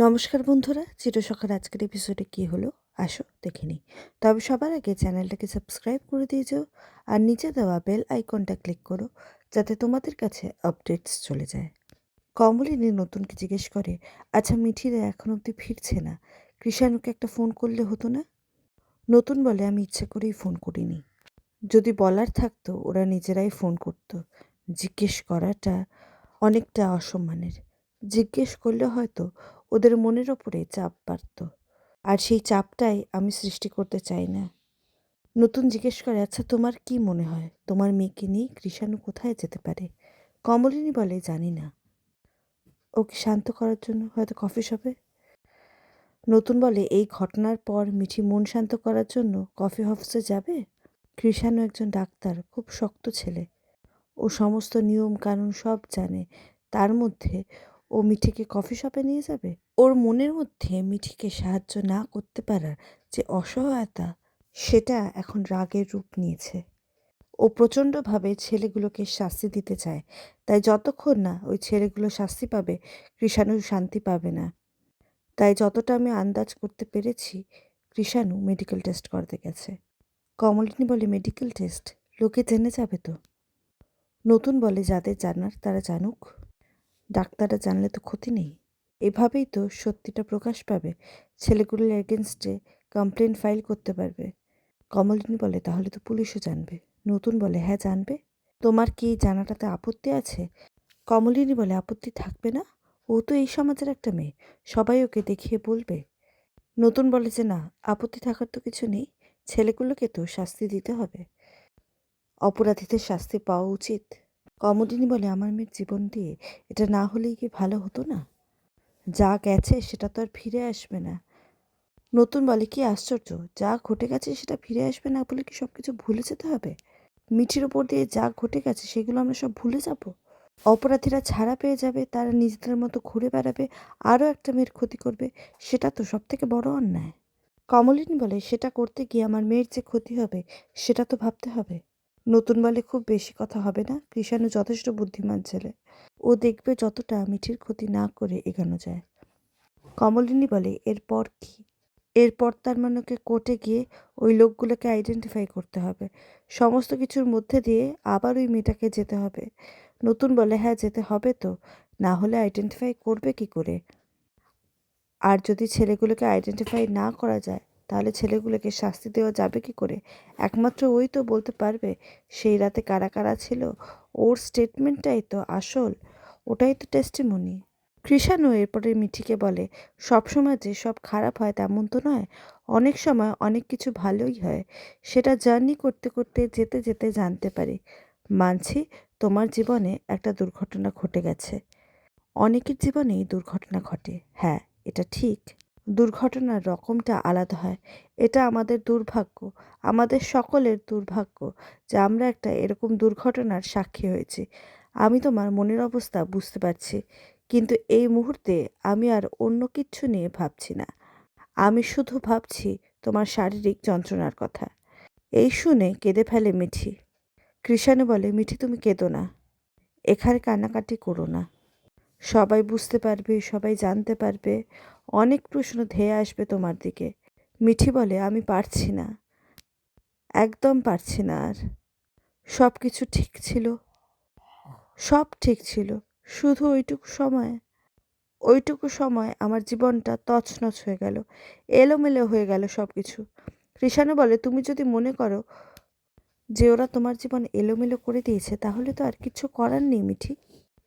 নমস্কার বন্ধুরা, চিরসখার আজকের এপিসোডে কী হলো আসো দেখে নিই। তবে সবার আগে চ্যানেলটাকে সাবস্ক্রাইব করে দিয়ে যাও আর নিচে দেওয়া বেল আইকনটা ক্লিক করো যাতে তোমাদের কাছে আপডেটস চলে যায়। কমলিনী নতুনকে জিজ্ঞেস করে, আচ্ছা মিঠিরা এখন অবধি ফিরছে না, কৃষাণুকে একটা ফোন করলে হতো না? নতুন বলে, আমি ইচ্ছে করেই ফোন করিনি। যদি বলার থাকতো ওরা নিজেরাই ফোন করতো। জিজ্ঞেস করাটা অনেকটা অসম্মানের। জিজ্ঞেস করলে হয়তো ওদের মনের ওপরে চাপ বাড়ত, আর সেই চাপটাই আমি সৃষ্টি করতে চাই না। নতুন জিজ্ঞেস করে, আচ্ছা তোমার কি মনে হয় তোমার মেয়েকে নিয়ে কৃষাণু কোথায় যেতে পারে? কমলিনী বলে, জানি না। ওকে শান্ত করার জন্য হয়তো কফি শপে। নতুন বলে, এই ঘটনার পর মিঠি মন শান্ত করার জন্য কফি হাউসে যাবে? কৃষাণু একজন ডাক্তার, খুব শক্ত ছেলে। ও সমস্ত নিয়ম কানুন সব জানে, তার মধ্যে ও মিঠিকে কফি শপে নিয়ে যাবে? ওর মনের মধ্যে মিঠিকে সাহায্য না করতে পারার যে অসহায়তা, সেটা এখন রাগের রূপ নিয়েছে। ও প্রচণ্ডভাবে ছেলেগুলোকে শাস্তি দিতে চায়, তাই যতক্ষণ না ওই ছেলেগুলো শাস্তি পাবে কৃষাণু শান্তি পাবে না। তাই যতটা আমি আন্দাজ করতে পেরেছি, কৃষাণু মেডিকেল টেস্ট করতে গেছে। কমলিনী বলে, মেডিকেল টেস্ট? লোকে জেনে যাবে তো। নতুন বলে, যাদের জানার তারা জানুক, ডাক্তাররা জানলে তো ক্ষতি নেই। এভাবেই তো সত্যিটা প্রকাশ পাবে, ছেলেগুলোর এগেনস্টে কমপ্লেন ফাইল করতে পারবে। কমলিনী বলে, তাহলে তো পুলিশও জানবে। নতুন বলে, হ্যাঁ জানবে। তোমার কি এই জানাটাতে আপত্তি আছে? কমলিনী বলে, আপত্তি থাকবে না? ও তো এই সমাজের একটা মেয়ে, সবাই ওকে দেখিয়ে বলবে। নতুন বলে যে না, আপত্তি থাকার তো কিছু নেই, ছেলেগুলোকে তো শাস্তি দিতে হবে, অপরাধীদের শাস্তি পাওয়া উচিত। কমলিনী বলে, আমার মেয়ের জীবন দিয়ে এটা না হলেই কি ভালো হতো না? যা গেছে সেটা তো আর ফিরে আসবে না। নতুন বলে, কি আশ্চর্য, যা ঘটে গেছে সেটা ফিরে আসবে না বলে কি সব কিছু ভুলে যেতে হবে? মিঠির ওপর দিয়ে যা ঘটে গেছে সেগুলো আমরা সব ভুলে যাব? অপরাধীরা ছাড়া পেয়ে যাবে, তারা নিজেদের মতো ঘুরে বেড়াবে, আরও একটা মেয়ের ক্ষতি করবে, সেটা তো সব থেকে বড় অন্যায়। কমলিনী বলে, সেটা করতে গিয়ে আমার মেয়ের যে ক্ষতি হবে সেটা তো ভাবতে হবে। নতুন বলে, খুব বেশি কথা হবে না, কৃষাণু যথেষ্ট বুদ্ধিমান ছেলে, ও দেখবে যতটা মিঠির ক্ষতি না করে এগোনো যায়। কমলিনী বলে, এরপর কি? এরপর তার মানে ওকে কোর্টে গিয়ে ওই লোকগুলোকে আইডেন্টিফাই করতে হবে, সমস্ত কিছুর মধ্যে দিয়ে আবার ওই মেয়েটাকে যেতে হবে। নতুন বলে, হ্যাঁ যেতে হবে তো, না হলে আইডেন্টিফাই করবে কি করে? আর যদি ছেলেগুলোকে আইডেন্টিফাই না করা যায় তাহলে ছেলেগুলোকে শাস্তি দেওয়া যাবে কি করে? একমাত্র ওই তো বলতে পারবে সেই রাতে কারা কারা ছিল। ওর স্টেটমেন্টটাই তো আসল, ওটাই তো টেস্টিমনি। কৃষাণু এরপরে মিঠিকে বলে, সবসময় যে সব খারাপ হয় তেমন তো নয়, অনেক সময় অনেক কিছু ভালোই হয়, সেটা জার্নি করতে করতে যেতে যেতে জানতে পারি। মানছি তোমার জীবনে একটা দুর্ঘটনা ঘটে গেছে, অনেকের জীবনেই দুর্ঘটনা ঘটে, হ্যাঁ এটা ঠিক। দুর্ঘটনার রকমটা আলাদা হয়, এটা আমাদের দুর্ভাগ্য, আমাদের সকলের দুর্ভাগ্য যে আমরা একটা এরকম দুর্ঘটনার সাক্ষী হয়েছি। আমি তোমার মনের অবস্থা বুঝতে পারছি, কিন্তু এই মুহূর্তে আমি আর অন্য কিচ্ছু নিয়ে ভাবছি না। আমি শুধু ভাবছি তোমার শারীরিক যন্ত্রণার কথা। এই শুনে কেঁদে ফেলে মিঠি। কৃষাণু বলে, মিঠি তুমি কেঁদো না, এখানে কান্নাকাটি করো না, সবাই বুঝতে পারবে, সবাই জানতে পারবে, অনেক প্রশ্ন ধেয়ে আসবে তোমার দিকে। মিঠি বলে, আমি পারছি না, একদম পারছি না আর। সব কিছু ঠিক ছিল, সব ঠিক ছিল, শুধু ওইটুকু সময় আমার জীবনটা তছনছ হয়ে গেল, এলোমেলো হয়ে গেল সব কিছু। কৃষাণু বলে, তুমি যদি মনে করো যে ওরা তোমার জীবন এলোমেলো করে দিয়েছে তাহলে তো আর কিছু করার নেই মিঠি,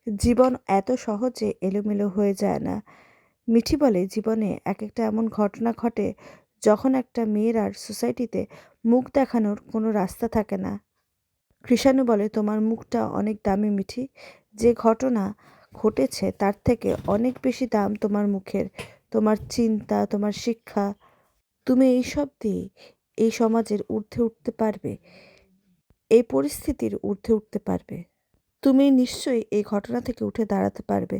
জীবন এত সহজে এলোমেলো হয়ে যায় না। মিঠি বলে, জীবনে এক একটা এমন ঘটনা ঘটে যখন একটা মেয়ের আর সোসাইটিতে মুখ দেখানোর কোনো রাস্তা থাকে না। কৃষাণু বলে, তোমার মুখটা অনেক দামি মিঠি, যে ঘটনা ঘটেছে তার থেকে অনেক বেশি দাম তোমার মুখের, তোমার চিন্তা, তোমার শিক্ষা। তুমি এইসব দিয়ে এই সমাজের ঊর্ধ্বে উঠতে পারবে, এই পরিস্থিতির ঊর্ধ্বে উঠতে পারবে। তুমি নিশ্চয়ই এই ঘটনা থেকে উঠে দাঁড়াতে পারবে,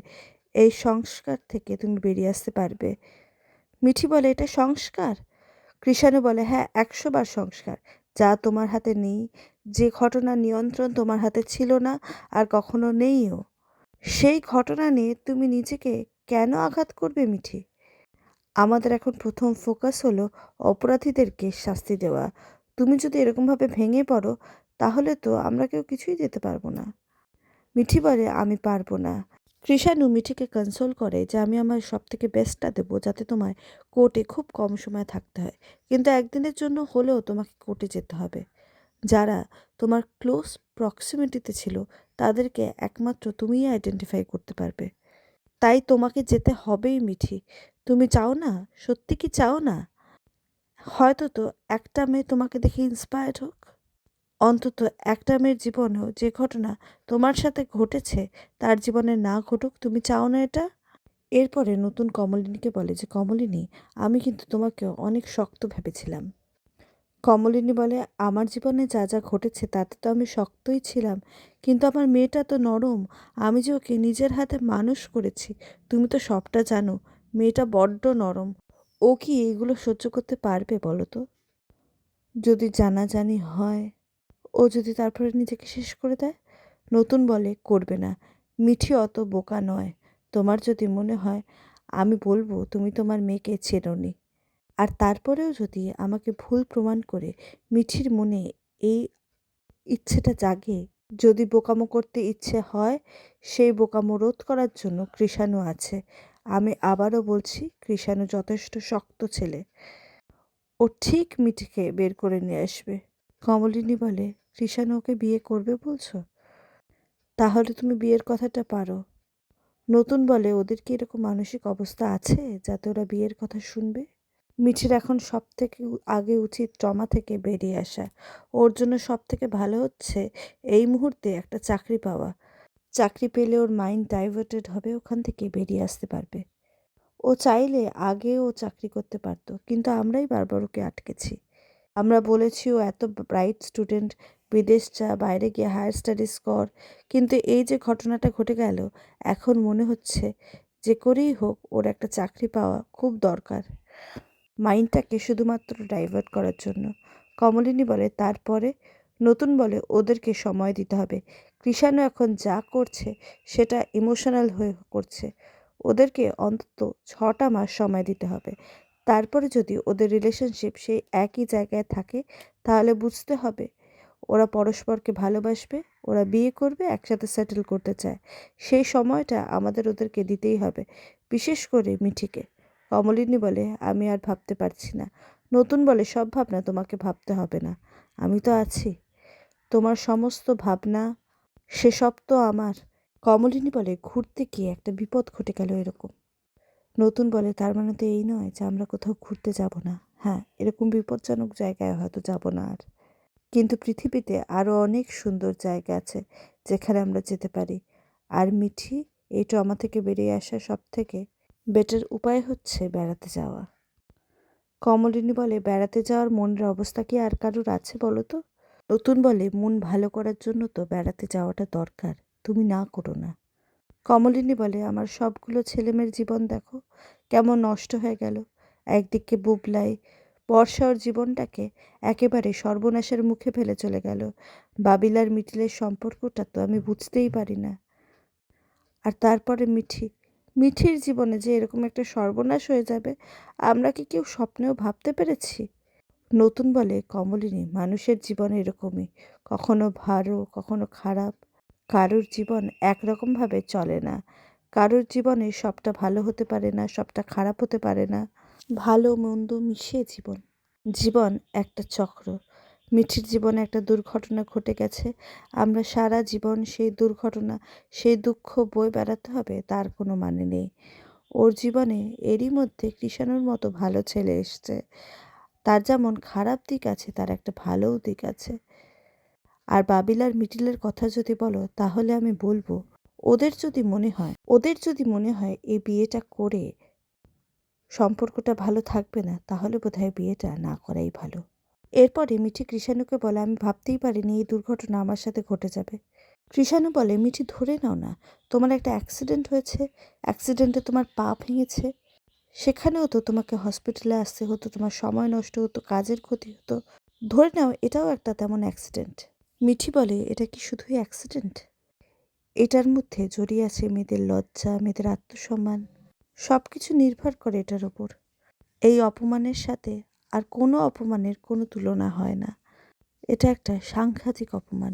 এই সংস্কার থেকে তুমি বেরিয়ে আসতে পারবে। মিঠি বলে, এটা সংস্কার? কৃষাণু বলে, হ্যাঁ 100 বার সংস্কার, যা তোমার হাতে নেই, যে ঘটনার নিয়ন্ত্রণ তোমার হাতে ছিল না আর কখনো নেইও, সেই ঘটনা নিয়ে তুমি নিজেকে কেন আঘাত করবে মিঠি? আমাদের এখন প্রথম ফোকাস হলো অপরাধীদেরকে শাস্তি দেওয়া। তুমি যদি এরকমভাবে ভেঙে পড়ো তাহলে তো আমরা কেউ কিছুই যেতে পারবো না। মিঠি বলে, আমি পারবো না। কৃষাণু মিঠিকে কনসোল করে যে আমি আমার সবথেকে বেস্টটা দেবো যাতে তোমায় কোর্টে খুব কম সময় থাকতে হয়। কিন্তু একদিনের জন্য হলেও তোমাকে কোর্টে যেতে হবে। যারা তোমার ক্লোজ প্রক্সিমিটিতে ছিল তাদেরকে একমাত্র তুমিই আইডেন্টিফাই করতে পারবে। তাই তোমাকে যেতে হবেই মিঠি। তুমি চাও না? সত্যি কি চাও না? হয়তো তো একটা মেয়ে তোমাকে দেখে ইন্সপায়ার্ড হোক। অন্তত একটা মেয়ের জীবনেও যে ঘটনা তোমার সাথে ঘটেছে তার জীবনে না ঘটুক। তুমি চাও না এটা? এরপরে নতুন কমলিনীকে বলে যে, কমলিনী, আমি কিন্তু তোমাকে অনেক শক্ত ভেবেছিলাম। কমলিনী বলে, আমার জীবনে যা যা ঘটেছে তাতে তো আমি শক্তই ছিলাম, কিন্তু আমার মেয়েটা তো নরম। আমি যে ওকে নিজের হাতে মানুষ করেছি, তুমি তো সবটা জানো। মেয়েটা বড্ড নরম। ও কি এইগুলো সহ্য করতে পারবে বলো তো? যদি জানাজানি হয়, ও যদি তারপরে নিজেকে শেষ করে দেয়? নতুন বলে, করবে না। মিঠি অত বোকা নয়। তোমার যদি মনে হয় আমি বলবো তুমি তোমার মেয়েকে চেনোনি, আর তারপরেও যদি আমাকে ভুল প্রমাণ করে মিঠির মনে এই ইচ্ছেটা জাগে, যদি বোকামো করতে ইচ্ছে হয়, সেই বোকামো রোধ করার জন্য কৃষাণু আছে। আমি আবারও বলছি, কৃষাণু যথেষ্ট শক্ত ছেলে। ও ঠিক মিঠিকে বের করে নিয়ে আসবে। কমলিনী বলে, কৃষাণু ওকে বিয়ে করবে বলছো? তাহলে তুমি বিয়ের কথাটা পারো। নতুন বলে, ওদের কি এরকম মানসিক অবস্থা আছে যাতে ওরা বিয়ের কথা শুনবে? মিঠির এখন সব থেকে আগে উচিত ট্রমা থেকে বেরিয়ে আসা। ওর জন্য সব থেকে ভালো হচ্ছে এই মুহূর্তে একটা চাকরি পাওয়া। চাকরি পেলে ওর মাইন্ড ডাইভার্টেড হবে, ওখান থেকে বেরিয়ে আসতে পারবে। ও চাইলে আগেও চাকরি করতে পারতো, কিন্তু আমরাই বারবার ওকে আটকেছি। আমরা বলেছি ও এত ব্রাইট স্টুডেন্ট, বিদেশ যা, বাইরে গিয়ে হায়ার স্টাডিজ কর। কিন্তু এই যে ঘটনাটা ঘটে গেল, এখন মনে হচ্ছে যে করেই হোক ওর একটা চাকরি পাওয়া খুব দরকার, মাইন্ডটাকে শুধুমাত্র ডাইভার্ট করার জন্য। কমলিনী বলে, তারপরে? নতুন বলে, ওদেরকে সময় দিতে হবে। কৃষাণু এখন যা করছে সেটা ইমোশনাল হয়ে করছে। ওদেরকে অন্তত 6টা মাস সময় দিতে হবে। তারপরে যদি ওদের রিলেশনশিপ সেই একই জায়গায় থাকে তাহলে বুঝতে হবে ওরা পরস্পরকে ভালোবাসবে, ওরা বিয়ে করবে, একসাথে সেটেল করতে চায়। সেই সময়টা আমাদের ওদেরকে দিতেই হবে, বিশেষ করে মিঠিকে। কমলিনী বলে, আমি আর ভাবতে পারছি না। নতুন বলে, সব ভাবনা তোমাকে ভাবতে হবে না, আমি তো আছি। তোমার সমস্ত ভাবনা সেসব তো আমার। কমলিনী বলে, ঘুরতে গিয়ে একটা বিপদ ঘটে গেল এরকম। নতুন বলে, তার মানে তো এই নয় যে আমরা কোথাও ঘুরতে যাব না। হ্যাঁ, এরকম বিপজ্জনক জায়গায় হয়তো যাব না আর, কিন্তু পৃথিবীতে আরও অনেক সুন্দর জায়গা আছে যেখানে আমরা যেতে পারি। আর মিঠি, এই ট্রমা থেকে বেরিয়ে আসার সব থেকে বেটার উপায় হচ্ছে বেড়াতে যাওয়া। কমলিনী বলে, বেড়াতে যাওয়ার মনের অবস্থা কি আর কারুর আছে বলো তো? নতুন বলে, মন ভালো করার জন্য তো বেড়াতে যাওয়াটা দরকার, তুমি না করো না। কমলিনী বলে, আমার সবগুলো ছেলেমেয়ের জীবন দেখো কেমন নষ্ট হয়ে গেল। একদিকে বুবলাই, বর্ষা ওর জীবনটাকে একেবারে সর্বনাশের মুখে ফেলে চলে গেল। বাবিল আর মিঠিলের সম্পর্কটা তো আমি বুঝতেই পারি না। আর তারপরে মিঠি, মিঠির জীবনে যে এরকম একটা সর্বনাশ হয়ে যাবে আমরা কি কেউ স্বপ্নেও ভাবতে পেরেছি? নতুন বলে, কমলিনী, মানুষের জীবন এরকমই, কখনো ভালো কখনো খারাপ। কারোর জীবন একরকমভাবে চলে না। কারোর জীবনে সবটা ভালো হতে পারে না, সবটা খারাপ হতে পারে না। ভালো মন্দ মিশিয়ে জীবন। জীবন একটা চক্র। মিঠির জীবনে একটা দুর্ঘটনা ঘটে গেছে, আমরা সারা জীবন সেই দুর্ঘটনা, সেই দুঃখ বয়ে বেড়াতে হবে তার কোনো মানে নেই। ওর জীবনে এরই মধ্যে কৃষাণুর মতো ভালো ছেলে এসছে। তার যেমন খারাপ দিক আছে, তার একটা ভালোও দিক আছে। আর বাবিল আর মিটিলের কথা যদি বলো তাহলে আমি বলবো, ওদের যদি মনে হয় এই বিয়েটা করে সম্পর্কটা ভালো থাকবে না, তাহলে বোধহয় বিয়েটা না করাই ভালো। এরপরে মিঠি কৃষাণুকে বলে, আমি ভাবতেই পারিনি এই দুর্ঘটনা আমার সাথে ঘটে যাবে। কৃষাণু বলে, মিঠি ধরে নাও না, তোমার একটা অ্যাক্সিডেন্ট হয়েছে, অ্যাক্সিডেন্টে তোমার পা ভেঙেছে, সেখানেও তো তোমাকে হসপিটালে আসতে হতো, তোমার সময় নষ্ট হতো, কাজের ক্ষতি হতো। ধরে নাও এটাও একটা তেমন অ্যাক্সিডেন্ট। মিঠি বলে, এটা কি শুধুই অ্যাক্সিডেন্ট? এটার মধ্যে জড়িয়ে আছে মেয়েদের লজ্জা, মেয়েদের আত্মসম্মান, সব কিছু নির্ভর করে এটার ওপর। এই অপমানের সাথে আর কোনো অপমানের কোনো তুলনা হয় না। এটা একটা সাংঘাতিক অপমান।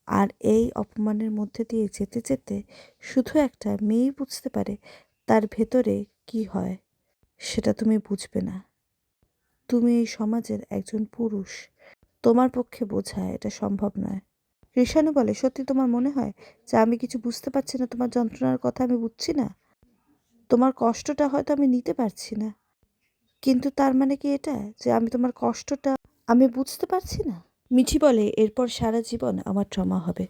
আর এই অপমানের মধ্যে দিয়ে যেতে যেতে শুধু একটা মেয়েই বুঝতে পারে তার ভেতরে কি হয়। সেটা তুমি বুঝবে না। তুমি এই সমাজের একজন পুরুষ। তোমার পক্ষে বোঝা এটা সম্ভব নয়। কৃষাণু বলে, সত্যি তোমার মনে হয় যে আমি কিছু বুঝতে পারছি না? তোমার যন্ত্রণার কথা আমি বুঝছি না? তোমার কষ্টটা হয়তো আমি নিতে পারছি না, কিন্তু তার মানে কি এটা যে আমি তোমার কষ্টটা আমি বুঝতে পারছি না? মিঠি বলে, এরপর সারা জীবন আমার ট্রমা হবে।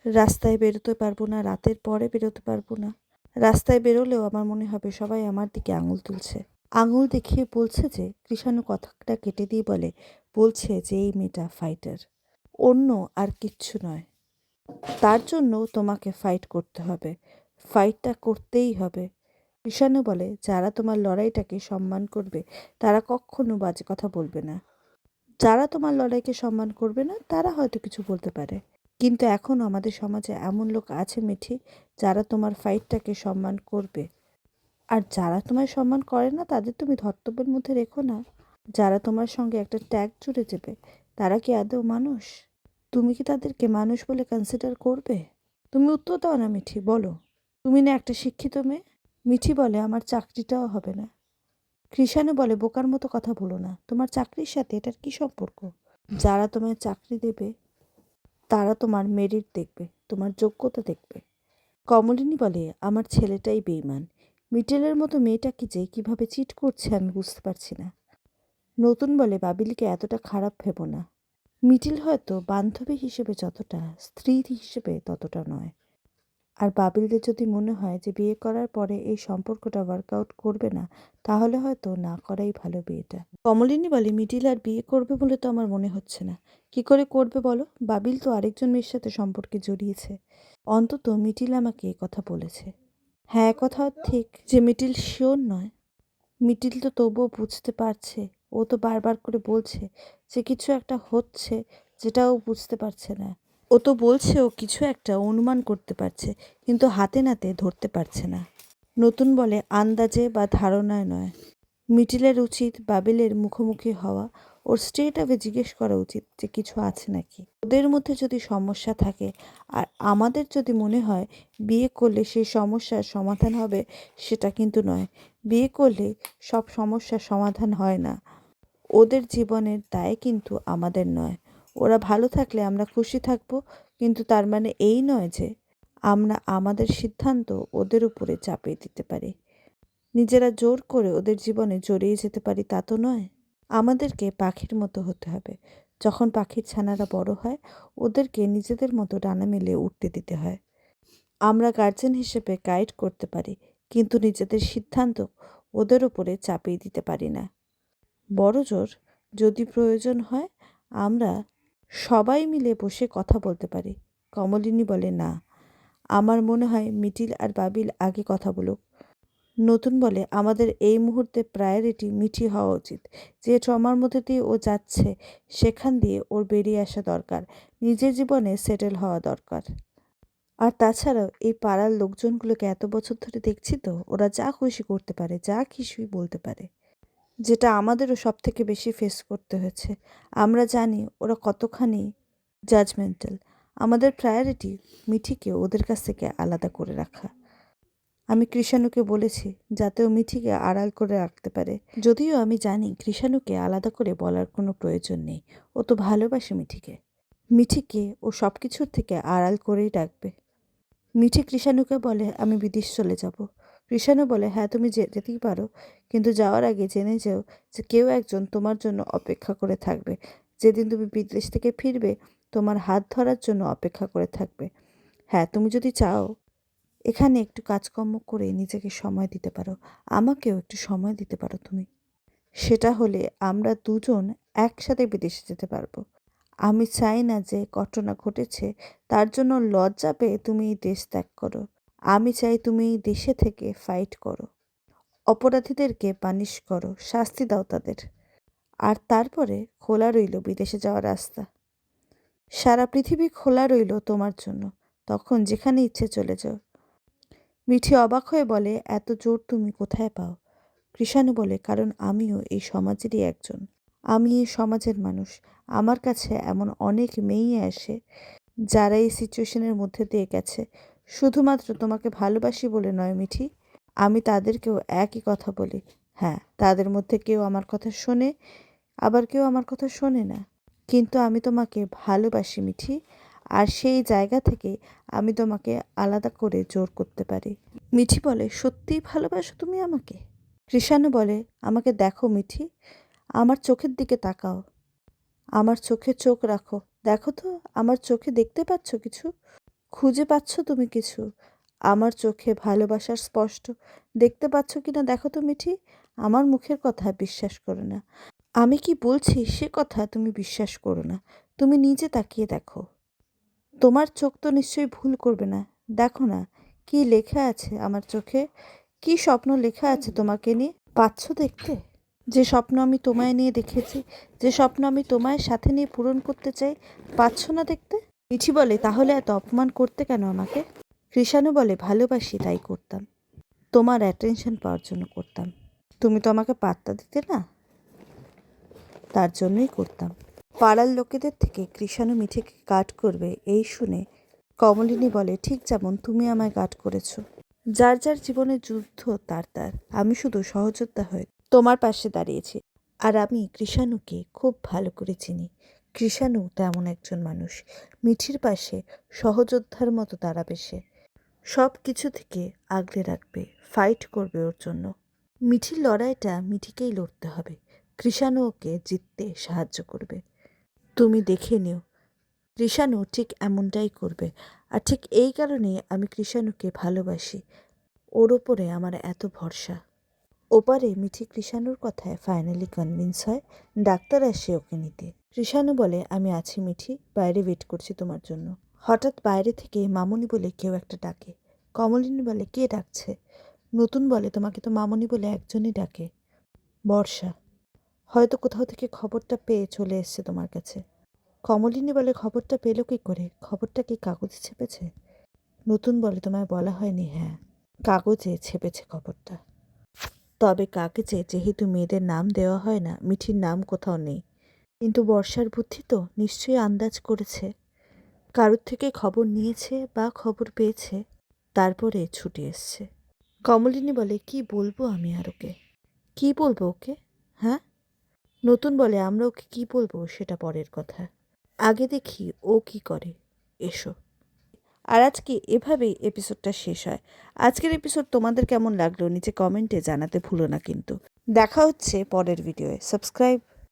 রাস্তায় বেরোতে পারবো না, রাতের পরে বেরোতে পারবো না। রাস্তায় বেরোলেও আমার মনে হবে সবাই আমার দিকে আঙুল তুলছে, আঙুল দেখিয়ে বলছে যে, কৃষাণু কথাটা কেটে দিয়ে বলে, বলছে যে এই মেয়েটা ফাইটার, অন্য আর কিচ্ছু নয়। তার জন্য তোমাকে ফাইট করতে হবে, ফাইটটা করতেই হবে। কৃষাণু বলে, যারা তোমার লড়াইটাকে সম্মান করবে তারা কখনো বাজে কথা বলবে না। যারা তোমার লড়াইকে সম্মান করবে না তারা হয়তো কিছু বলতে পারে, কিন্তু এখনও আমাদের সমাজে এমন লোক আছে মিঠি, যারা তোমার ফাইটটাকে সম্মান করবে। আর যারা তোমায় সম্মান করে না তাদের তুমি ধর্তব্যের মধ্যে রেখো না। যারা তোমার সঙ্গে একটা ট্যাগ জুড়ে যাবে, তারা কি আদৌ মানুষ? তুমি কি তাদেরকে মানুষ বলে কনসিডার করবে? তুমি উত্তর দাও না মিঠি, বলো। তুমি না একটা শিক্ষিত মেয়ে? মিঠি বলে, আমার চাকরিটাও হবে না। কৃষাণু বলে, বোকার মতো কথা বলো না, তোমার চাকরির সাথে এটার কি সম্পর্ক? যারা তোমায় চাকরি দেবে তারা তোমার মেরিট দেখবে, তোমার যোগ্যতা দেখবে। কমলিনী বলে, আমার ছেলেটাই বেইমান। মিটেলের মতো মেয়েটাকে যে কিভাবে চিট করছে আমি বুঝতে পারছি না। নতুন বলে, বাবিলকে এতটা খারাপ ভেবো না। মিটিল হয়তো বান্ধবী হিসেবে যতটা, স্ত্রী হিসেবে ততটা নয়। আর বাবিলদের যদি মনে হয় যে বিয়ে করার পরে এই সম্পর্কটা ওয়ার্কআউট করবে না, তাহলে হয়তো না করাই ভালো বিয়েটা। কমলিনী বলে, মিটিল আর বিয়ে করবে বলে তো আমার মনে হচ্ছে না। কি করে করবে বলো? বাবিল তো আরেকজন মেয়ের সাথে সম্পর্কে জড়িয়েছে। অন্তত মিটিল আমাকে কথা বলেছে। হ্যাঁ, কথাও ঠিক যে মিটিল শিওর নয়। মিটিল তো তবুও বুঝতে পারছে। ও তো বারবার করে বলছে যে কিছু একটা হচ্ছে, যেটা ও বুঝতে পারছে না। ও তো বলছে ও কিছু একটা অনুমান করতে পারছে, কিন্তু হাতে নাতে ধরতে পারছে না। নতুন বলে, আন্দাজে বা ধারণায় নয়। মিটিলের উচিত বাবিলের মুখোমুখি হওয়া, ওর স্ট্রেট আবে জিজ্ঞেস করা উচিত যে কিছু আছে নাকি। ওদের মধ্যে যদি সমস্যা থাকে আর আমাদের যদি মনে হয় বিয়ে করলে সেই সমস্যার সমাধান হবে, সেটা কিন্তু নয়। বিয়ে করলে সব সমস্যার সমাধান হয় না। ওদের জীবনের দায় কিন্তু আমাদের নয়। ওরা ভালো থাকলে আমরা খুশি থাকবো, কিন্তু তার মানে এই নয় যে আমরা আমাদের সিদ্ধান্ত ওদের উপরে চাপিয়ে দিতে পারি, নিজেরা জোর করে ওদের জীবনে জড়িয়ে যেতে পারি তা তো নয়। আমাদেরকে পাখির মতো হতে হবে। যখন পাখির ছানারা বড় হয়, ওদেরকে নিজেদের মতো ডানা মেলে উঠতে দিতে হয়। আমরা গার্জেন হিসেবে গাইড করতে পারি, কিন্তু নিজেদের সিদ্ধান্ত ওদের উপরে চাপিয়ে দিতে পারি না। বড়জোর যদি প্রয়োজন হয় আমরা সবাই মিলে বসে কথা বলতে পারি। কমলিনী বলে, না, আমার মনে হয় মিটিল আর বাবিল আগে কথা বলুক। নতুন বলে, আমাদের এই মুহূর্তে প্রায়োরিটি মিঠি হওয়া উচিত। যে ট্রমার মধ্যে দিয়ে ও যাচ্ছে সেখান দিয়ে ওর বেরিয়ে আসা দরকার, নিজের জীবনে সেটেল হওয়া দরকার। আর তাছাড়াও এই পাড়ার লোকজনগুলোকে এত বছর ধরে দেখছি তো, ওরা যা খুশি করতে পারে, যা কিছুই বলতে পারে, যেটা আমাদেরও সব থেকে বেশি ফেস করতে হয়েছে। আমরা জানি ওরা কতখানি জাজমেন্টাল। আমাদের প্রায়োরিটি মিঠিকে ওদের কাছ থেকে আলাদা করে রাখা। আমি কৃষাণুকে বলেছি যাতে ও মিঠিকে আড়াল করে রাখতে পারে, যদিও আমি জানি কৃষাণুকে আলাদা করে বলার কোনো প্রয়োজন নেই। ও তো ভালোবাসে মিঠিকে। মিঠিকে ও সব কিছুর থেকে আড়াল করেই রাখবে। মিঠি কৃষাণুকে বলে, আমি বিদেশ চলে যাব। কৃষাণু বলে, হ্যাঁ তুমি যেতেই পারো, কিন্তু যাওয়ার আগে জেনে যেও যে কেউ একজন তোমার জন্য অপেক্ষা করে থাকবে। যেদিন তুমি বিদেশ থেকে ফিরবে, তোমার হাত ধরার জন্য অপেক্ষা করে থাকবে। হ্যাঁ, তুমি যদি চাও এখানে একটু কাজকর্ম করে নিজেকে সময় দিতে পারো, আমাকেও একটু সময় দিতে পারো তুমি। সেটা হলে আমরা দুজন একসাথে বিদেশে যেতে পারবো। আমি চাই না যে ঘটনা ঘটেছে তার জন্য লজ্জা পেয়ে তুমি এই দেশ ত্যাগ করো। আমি চাই তুমি এই দেশে থেকে ফাইট করো, অপরাধীদেরকে পানিশ করো, শাস্তি দাও তাদের। আর তারপরে খোলা রইল বিদেশে যাওয়ার রাস্তা। সারা পৃথিবী খোলা রইল তোমার জন্য, তখন যেখানে ইচ্ছে চলে যাও। মিঠি অবাক হয়ে বলে, এত জোর তুমি কোথায় পাও? কৃষাণু বলে, কারণ আমিও এই সমাজেরই একজন। আমি এই সমাজের মানুষ। আমার কাছে এমন অনেক মেয়েই আসে যারা এই সিচুয়েশনের মধ্যে দিয়ে গেছে। শুধুমাত্র তোমাকে ভালোবাসি বলে নয় মিঠি, আমি তাদেরকেও একই কথা বলি। হ্যাঁ, তাদের মধ্যে কেউ আমার কথা শোনে, আবার কেউ আমার কথা শোনে না। কিন্তু আমি তোমাকে ভালোবাসি মিঠি, আর সেই জায়গা থেকে আমি তোমাকে আলাদা করে জোর করতে পারি। মিঠি বলে, সত্যিই ভালোবাসো তুমি আমাকে? কৃষাণু বলে, আমাকে দেখো মিঠি, আমার চোখের দিকে তাকাও, আমার চোখে চোখ রাখো। দেখো তো, আমার চোখে দেখতে পাচ্ছ কিছু? খুঁজে পাচ্ছ তুমি কিছু? আমার চোখে ভালোবাসার স্পষ্ট দেখতে পাচ্ছ কিনা দেখো তো মিঠি। আমার মুখের কথা বিশ্বাস করো না, আমি কি বলছি সে কথা তুমি বিশ্বাস করো না। তুমি নিজে তাকিয়ে দেখো, তোমার চোখ তো নিশ্চয়ই ভুল করবে না। দেখো না, কি লেখা আছে আমার চোখে, কি স্বপ্ন লেখা আছে তোমাকে নিয়ে। পাচ্ছ দেখতে? যে স্বপ্ন আমি তোমায় নিয়ে দেখেছি, যে স্বপ্ন আমি তোমায় সাথে নিয়ে পূরণ করতে চাই, পাচ্ছ না দেখতে? মিঠি বলে, তাহলে এত অপমান করতে কেন আমাকে? কৃষাণু বলে, ভালোবাসি তাই করতাম, তোমার অ্যাটেনশন পাওয়ার জন্য করতাম। তুমি তো আমাকে পাত্তা দিতে না, তার জন্যই করতাম। পাড়ার লোকেদের থেকে কৃষাণু মিঠিকে গার্ড করবে এই শুনে কমলিনী বলে, ঠিক যেমন তুমি আমায় গার্ড করেছো। যার যার জীবনের যুদ্ধ তার তার, আমি শুধু সহযোদ্ধা হয়ে তোমার পাশে দাঁড়িয়েছি। আর আমি কৃষাণুকে খুব ভালো করে চিনি। কৃষাণু তেমন একজন মানুষ, মিঠির পাশে সহযোদ্ধার মতো দাঁড়াবে সে। সব কিছু থেকে আগলে রাখবে, ফাইট করবে ওর জন্য। মিঠির লড়াইটা মিঠিকেই লড়তে হবে, কৃষাণু ওকে জিততে সাহায্য করবে। তুমি দেখে নিও, কৃষাণু ঠিক এমনটাই করবে। আর ঠিক এই কারণেই আমি কৃষাণুকে ভালোবাসি, ওর ওপরে আমার এত ভরসা। ওপারে মিঠি কৃষাণুর কথায় ফাইনালি কনভিন্স হয়। ডাক্তার আসে ওকে নিতে। কৃষাণু বলে, আমি আছি মিঠি, বাইরে ওয়েট করছি তোমার জন্য। হঠাৎ বাইরে থেকে মামুনি বলে কেউ একটা ডাকে। কমলিনী বলে, কে ডাকছে? নতুন বলে, তোমাকে তো মামুনি বলে একজনই ডাকে, বর্ষা। হয়তো কোথাও থেকে খবরটা পেয়ে চলে এসছে তোমার কাছে। কমলিনী বলে, খবরটা পেলো কি করে? খবরটা কি কাগজে ছেপেছে? নতুন বলে, তোমায় বলা হয়নি? হ্যাঁ, কাগজে ছেপেছে খবরটা। তবে কাগজে যেহেতু মেয়েদের নাম দেওয়া হয় না, মিঠির নাম কোথাও নেই। কিন্তু বর্ষার বুদ্ধি তো নিশ্চয়ই আন্দাজ করেছে, কারোর থেকে খবর নিয়েছে বা খবর পেয়েছে, তারপরে ছুটে এসছে। কমলিনী বলে, কি বলবো আমি আর ওকে? কি বলবো ওকে? হ্যাঁ? নতুন বলে, আমরা ওকে কি বলবো সেটা পরের কথা, আগে দেখি ও কি করে। এসো। আর আজকে এভাবেই এপিসোডটা শেষ হয়। আজকের এপিসোড তোমাদের কেমন লাগলো নিচে কমেন্টে জানাতে ভুলো না কিন্তু। দেখা হচ্ছে পরের ভিডিওয়ে। সাবস্ক্রাইব